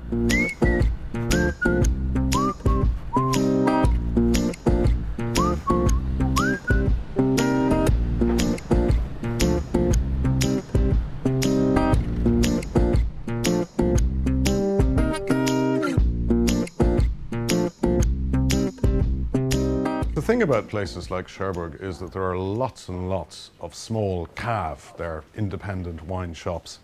The thing about places like Cherbourg is that there are lots and lots of small cave, they're independent wine shops,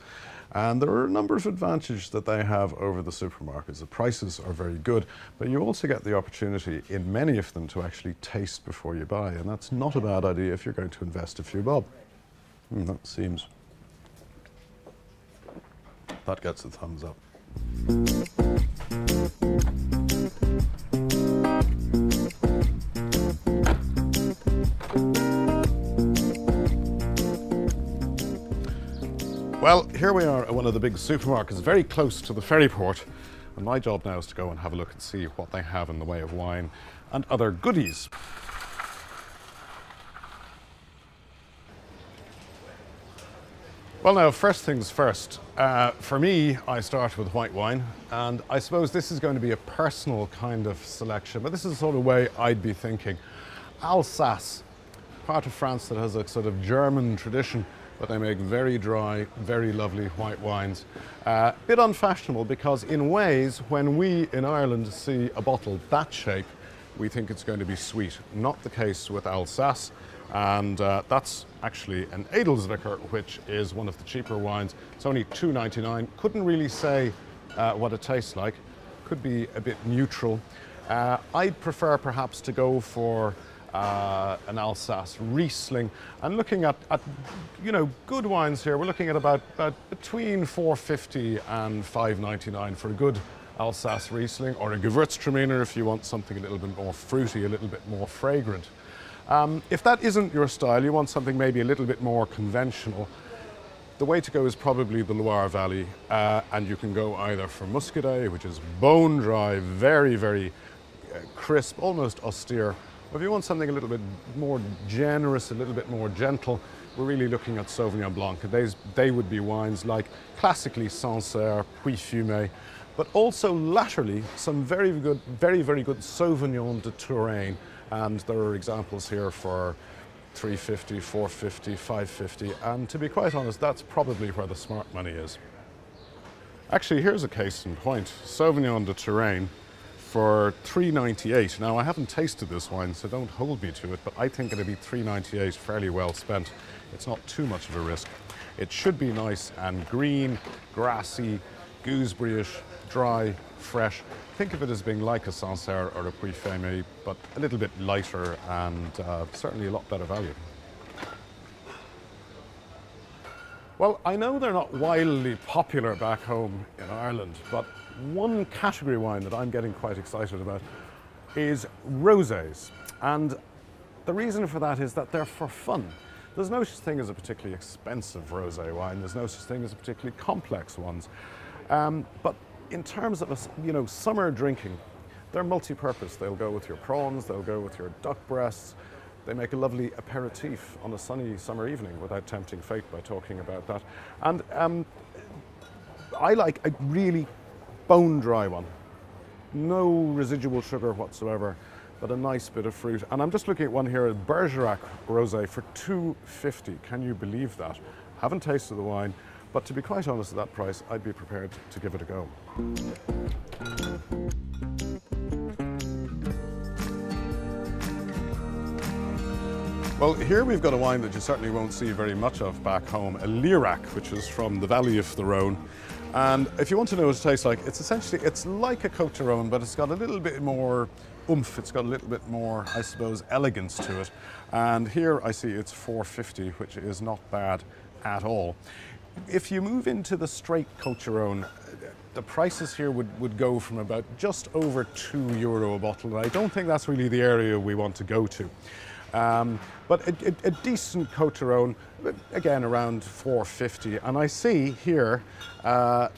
and there are a number of advantages that they have over the supermarkets. The prices are very good, but you also get the opportunity in many of them to actually taste before you buy, and that's not a bad idea if you're going to invest a few bob. That seems... that gets a thumbs up. Well, here we are at one of the big supermarkets, very close to the ferry port, and my job now is to go and have a look and see what they have in the way of wine and other goodies. Well now, first things first, for me, I start with white wine, and I suppose this is going to be a personal kind of selection, but this is the sort of way I'd be thinking. Alsace, part of France that has a sort of German tradition, but they make very dry, very lovely white wines. Bit unfashionable because in ways, when we in Ireland see a bottle that shape, we think it's going to be sweet. Not the case with Alsace, and that's actually an Edelsvicker, which is one of the cheaper wines. It's only $2.99. Couldn't really say what it tastes like. Could be a bit neutral. I'd prefer perhaps to go for an Alsace Riesling, and looking at you know, good wines here, we're looking at about between $4.50 and $5.99 for a good Alsace Riesling, or a Gewürztraminer if you want something a little bit more fruity, a little bit more fragrant. If that isn't your style, you want something maybe a little bit more conventional, the way to go is probably the Loire Valley, and you can go either for Muscadet, which is bone dry, very, very crisp, almost austere. If you want something a little bit more generous, a little bit more gentle, we're really looking at Sauvignon Blanc. They would be wines like classically Sancerre, Puy-Fumé, but also latterly some very good Sauvignon de Touraine. And there are examples here for $3.50, $4.50, $5.50, and to be quite honest, that's probably where the smart money is. Actually, here's a case in point, Sauvignon de Touraine, for $3.98. Now, I haven't tasted this wine, so don't hold me to it, but I think it'll be $3.98 fairly well spent. It's not too much of a risk. It should be nice and green, grassy, gooseberryish, dry, fresh. Think of it as being like a Sancerre or a Puy-Fumé, but a little bit lighter and certainly a lot better value. Well, I know they're not wildly popular back home in Ireland, but one category wine that I'm getting quite excited about is rosés. And the reason for that is that they're for fun. There's no such thing as a particularly expensive rosé wine. There's no such thing as a particularly complex ones. But in terms of, you know, summer drinking, they're multi-purpose. They'll go with your prawns, they'll go with your duck breasts. They make a lovely aperitif on a sunny summer evening, without tempting fate by talking about that. And I like a really bone dry one. No residual sugar whatsoever, but a nice bit of fruit. And I'm just looking at one here, a Bergerac Rosé for $2.50. Can you believe that? Haven't tasted the wine, but to be quite honest, at that price, I'd be prepared to give it a go. Well, here we've got a wine that you certainly won't see very much of back home, a Lirac, which is from the valley of the Rhone. And if you want to know what it tastes like, it's essentially, it's like a Côte d'Rône, but it's got a little bit more oomph, it's got a little bit more, I suppose, elegance to it. And here I see it's $4.50, which is not bad at all. If you move into the straight Côte d'Rône, the prices here would go from about just over €2 a bottle, and I don't think that's really the area we want to go to. But a decent Côte d'Rône, again around $4.50, and I see here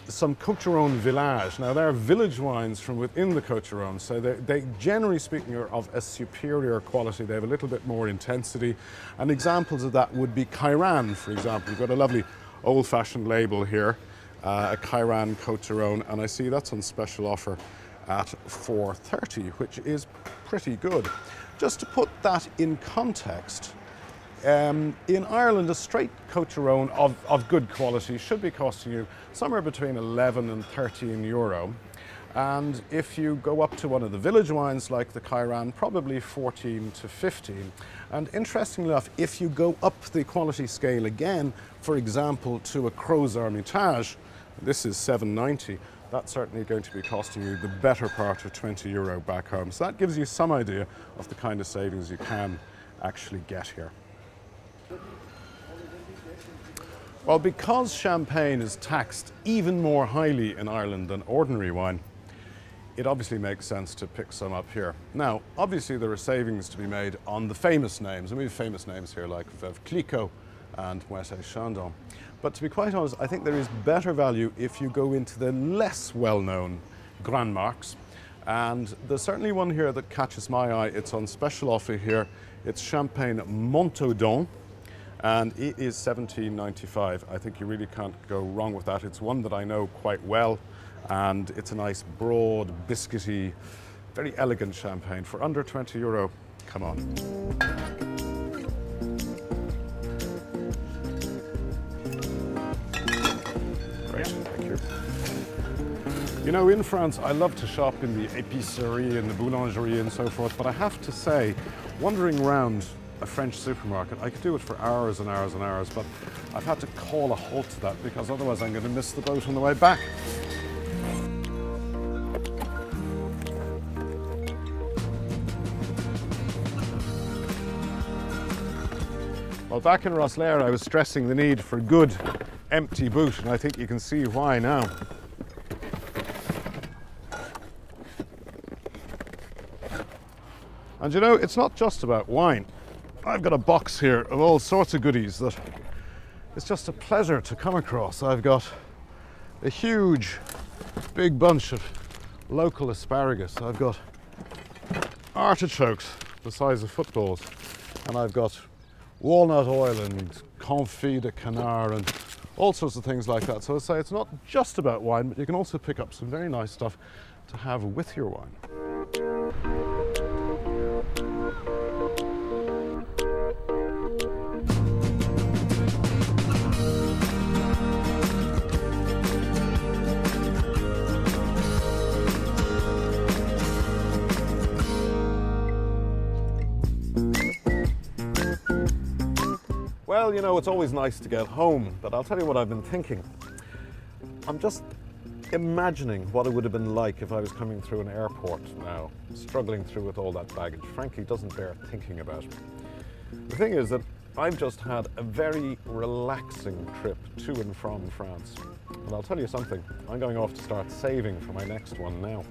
some Côte d'Rône Village. Now they're village wines from within the Côte d'Rône, so they generally speaking are of a superior quality. They have a little bit more intensity, and examples of that would be Cairan, for example. You've got a lovely old-fashioned label here. a Cairan Côte d'Aron, and I see that's on special offer at $4.30, which is pretty good. Just to put that in context, in Ireland, a straight Côte d'Aron of good quality should be costing you somewhere between 11 and 13 euro. And if you go up to one of the village wines like the Cairan, probably 14 to 15. And interestingly enough, if you go up the quality scale again, for example, to a Croz's Hermitage, this is 7.90, that's certainly going to be costing you the better part of 20 euro back home. So that gives you some idea of the kind of savings you can actually get here. Well, because champagne is taxed even more highly in Ireland than ordinary wine, it obviously makes sense to pick some up here. Now, obviously there are savings to be made on the famous names, and we have famous names here like Veuve Clicquot and Moët Chandon. But to be quite honest, I think there is better value if you go into the less well-known Grand Marques. And there's certainly one here that catches my eye. It's on special offer here. It's Champagne Montaudoin, and it is $17.95. I think you really can't go wrong with that. It's one that I know quite well, and it's a nice, broad, biscuity, very elegant champagne for under 20 euro. Come on. Great, thank you. You know, in France, I love to shop in the épicerie and the boulangerie and so forth, but I have to say, wandering around a French supermarket, I could do it for hours and hours and hours, but I've had to call a halt to that because otherwise I'm going to miss the boat on the way back. Well, back in Rosslare, I was stressing the need for a good empty boot, and I think you can see why now. And you know, it's not just about wine. I've got a box here of all sorts of goodies that it's just a pleasure to come across. I've got a huge, big bunch of local asparagus. I've got artichokes the size of footballs, and I've got walnut oil and confit de canard and all sorts of things like that. So I say it's not just about wine, but you can also pick up some very nice stuff to have with your wine. Well, you know, it's always nice to get home, but I'll tell you what I've been thinking. I'm just imagining what it would have been like if I was coming through an airport now, struggling through with all that baggage. Frankly, doesn't bear thinking about. The thing is that I've just had a very relaxing trip to and from France. And I'll tell you something, I'm going off to start saving for my next one now.